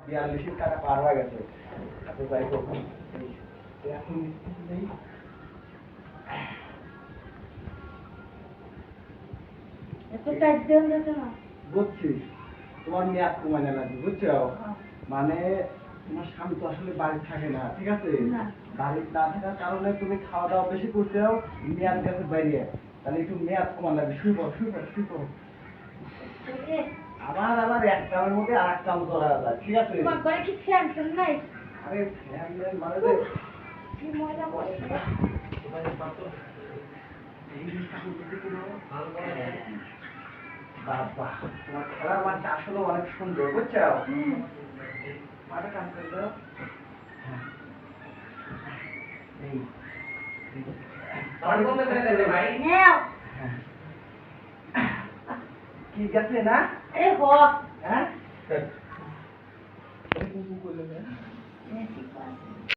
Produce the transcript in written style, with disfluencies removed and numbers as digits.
42 টাকা পার হয়ে গেছে। আচ্ছা যাই হোক, এখন নেই। বুঝছি, তোমার মেয়াদ কমানো লাগবে, বুঝছো? মানে তোমার স্বামী তো আসলে বাড়ি থাকে না, ঠিক আছে? বাড়ি না থাকার কারণে তুমি খাওয়া দাওয়া বেশি করতেও মেয়াদ গেছে বাইরে, তাহলে একটু মেয়াদ কমানো লাগবে। শুয়ে পড়ো, শুয়ে পড়ো, শুয়ে পড়ো। আবার এক কামের মধ্যে আর এক কাম করা যায়, ঠিক আছে? তোমার ঘরে কি ফ্যান নাই? আরে ফ্যান নেই মানে যে কি মজা করছে। বাবা, তোমার খেলার মাঠটা আসলে অনেক সুন্দর, বুঝছো? মাঠে কাম করে দাও। এই নাও। কি গেছে না? আরে হ। হ্যাঁ